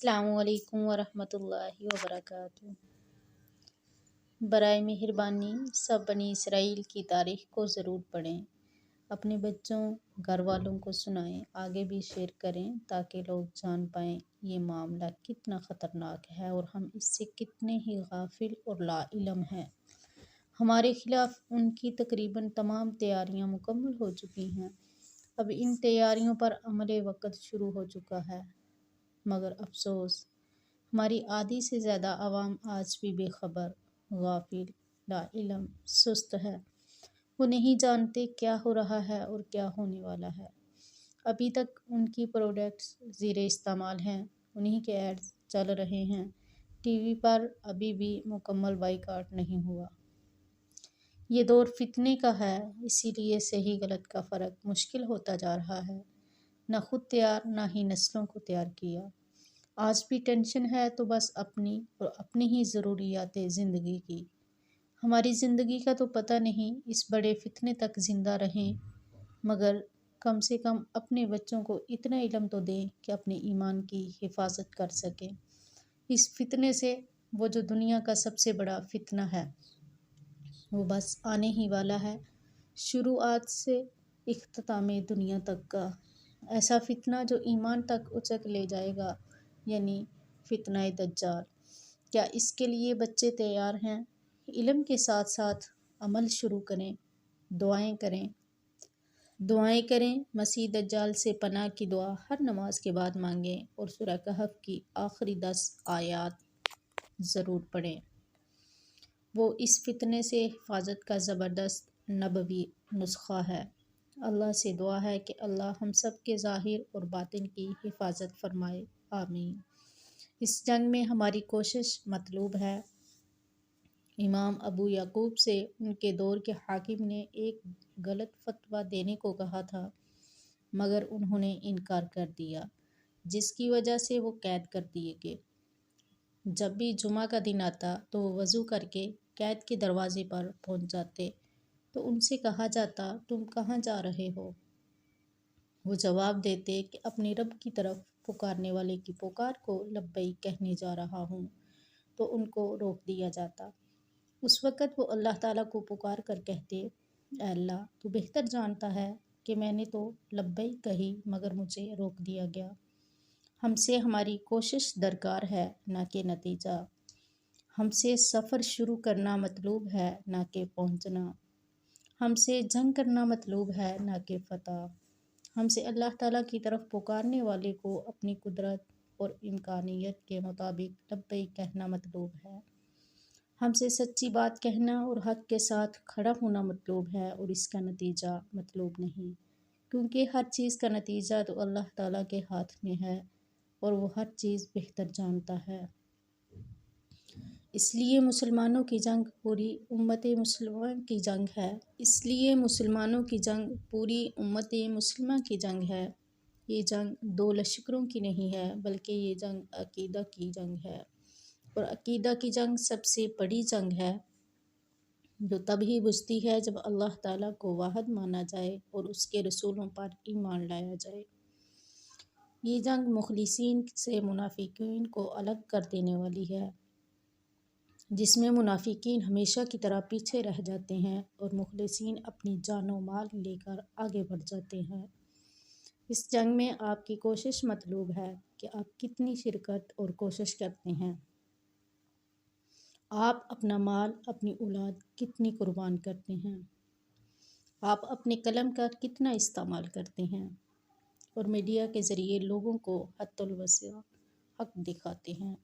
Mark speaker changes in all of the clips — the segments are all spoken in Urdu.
Speaker 1: السلام علیکم ورحمۃ اللہ وبرکاتہ۔ برائے مہربانی سب بنی اسرائیل کی تاریخ کو ضرور پڑھیں، اپنے بچوں گھر والوں کو سنائیں، آگے بھی شیئر کریں تاکہ لوگ جان پائیں یہ معاملہ کتنا خطرناک ہے اور ہم اس سے کتنے ہی غافل اور لا علم ہیں۔ ہمارے خلاف ان کی تقریباً تمام تیاریاں مکمل ہو چکی ہیں۔ اب ان تیاریوں پر عمل وقت شروع ہو چکا ہے، مگر افسوس ہماری آدھی سے زیادہ عوام آج بھی بے خبر، غافل، لا علم، سست ہے۔ وہ نہیں جانتے کیا ہو رہا ہے اور کیا ہونے والا ہے۔ ابھی تک ان کی پروڈکٹس زیر استعمال ہیں، انہی کے ایڈز چل رہے ہیں، ٹی وی پر ابھی بھی مکمل بائیکاٹ نہیں ہوا۔ یہ دور فتنے کا ہے، اسی لیے صحیح غلط کا فرق مشکل ہوتا جا رہا ہے۔ نہ خود تیار نہ ہی نسلوں کو تیار کیا۔ آج بھی ٹینشن ہے تو بس اپنی اور اپنی ہی ضروریات زندگی کی۔ ہماری زندگی کا تو پتہ نہیں، اس بڑے فتنے تک زندہ رہیں، مگر کم سے کم اپنے بچوں کو اتنا علم تو دیں کہ اپنے ایمان کی حفاظت کر سکیں۔ اس فتنے سے وہ جو دنیا کا سب سے بڑا فتنہ ہے وہ بس آنے ہی والا ہے، شروعات سے اختتام دنیا تک کا ایسا فتنہ جو ایمان تک اچک لے جائے گا، یعنی فتنہ دجال۔ کیا اس کے لیے بچے تیار ہیں؟ علم کے ساتھ ساتھ عمل شروع کریں، دعائیں کریں۔ مسیح دجال سے پناہ کی دعا ہر نماز کے بعد مانگیں اور سورہ کہف کی آخری 10 آیات ضرور پڑھیں۔ وہ اس فتنے سے حفاظت کا زبردست نبوی نسخہ ہے۔ اللہ سے دعا ہے کہ اللہ ہم سب کے ظاہر اور باطن کی حفاظت فرمائے، آمین۔ اس جنگ میں ہماری کوشش مطلوب ہے۔ امام ابو یعقوب سے ان کے دور کے حاکم نے ایک غلط فتویٰ دینے کو کہا تھا، مگر انہوں نے انکار کر دیا، جس کی وجہ سے وہ قید کر دیے گئے۔ جب بھی جمعہ کا دن آتا تو وہ وضو کر کے قید کے دروازے پر پہنچ جاتے تو ان سے کہا جاتا، تم کہاں جا رہے ہو؟ وہ جواب دیتے کہ اپنے رب کی طرف پکارنے والے کی پکار کو لبیک کہنے جا رہا ہوں، تو ان کو روک دیا جاتا۔ اس وقت وہ اللہ تعالیٰ کو پکار کر کہتے، اے اللہ، تو بہتر جانتا ہے کہ میں نے تو لبیک کہی مگر مجھے روک دیا گیا۔ ہم سے ہماری کوشش درکار ہے، نہ کہ نتیجہ۔ ہم سے سفر شروع کرنا مطلوب ہے، نہ کہ پہنچنا۔ ہم سے جنگ کرنا مطلوب ہے، نہ کہ فتح۔ ہم سے اللہ تعالیٰ کی طرف پکارنے والے کو اپنی قدرت اور امکانیت کے مطابق لبیک کہنا مطلوب ہے۔ ہم سے سچی بات کہنا اور حق کے ساتھ کھڑا ہونا مطلوب ہے اور اس کا نتیجہ مطلوب نہیں، کیونکہ ہر چیز کا نتیجہ تو اللہ تعالیٰ کے ہاتھ میں ہے اور وہ ہر چیز بہتر جانتا ہے۔ اس لیے مسلمانوں کی جنگ پوری امت مسلمہ کی جنگ ہے۔ یہ جنگ دو لشکروں کی نہیں ہے، بلکہ یہ جنگ عقیدہ کی جنگ ہے، اور عقیدہ کی جنگ سب سے بڑی جنگ ہے، جو تب ہی بجھتی ہے جب اللہ تعالیٰ کو واحد مانا جائے اور اس کے رسولوں پر ایمان لایا جائے۔ یہ جنگ مخلصین سے منافقین کو الگ کر دینے والی ہے، جس میں منافقین ہمیشہ کی طرح پیچھے رہ جاتے ہیں اور مخلصین اپنی جان و مال لے کر آگے بڑھ جاتے ہیں۔ اس جنگ میں آپ کی کوشش مطلوب ہے کہ آپ کتنی شرکت اور کوشش کرتے ہیں۔ آپ اپنا مال، اپنی اولاد کتنی قربان کرتے ہیں۔ آپ اپنے قلم کا کتنا استعمال کرتے ہیں اور میڈیا کے ذریعے لوگوں کو حد الوسع حق دکھاتے ہیں۔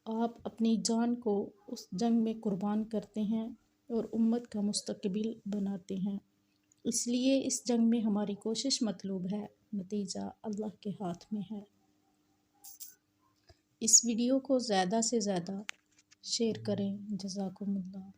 Speaker 1: آپ اپنی جان کو اس جنگ میں قربان کرتے ہیں اور امت کا مستقبل بناتے ہیں۔ اس لیے اس جنگ میں ہماری کوشش مطلوب ہے، نتیجہ اللہ کے ہاتھ میں ہے۔ اس ویڈیو کو زیادہ سے زیادہ شیئر کریں۔ جزاکم اللہ۔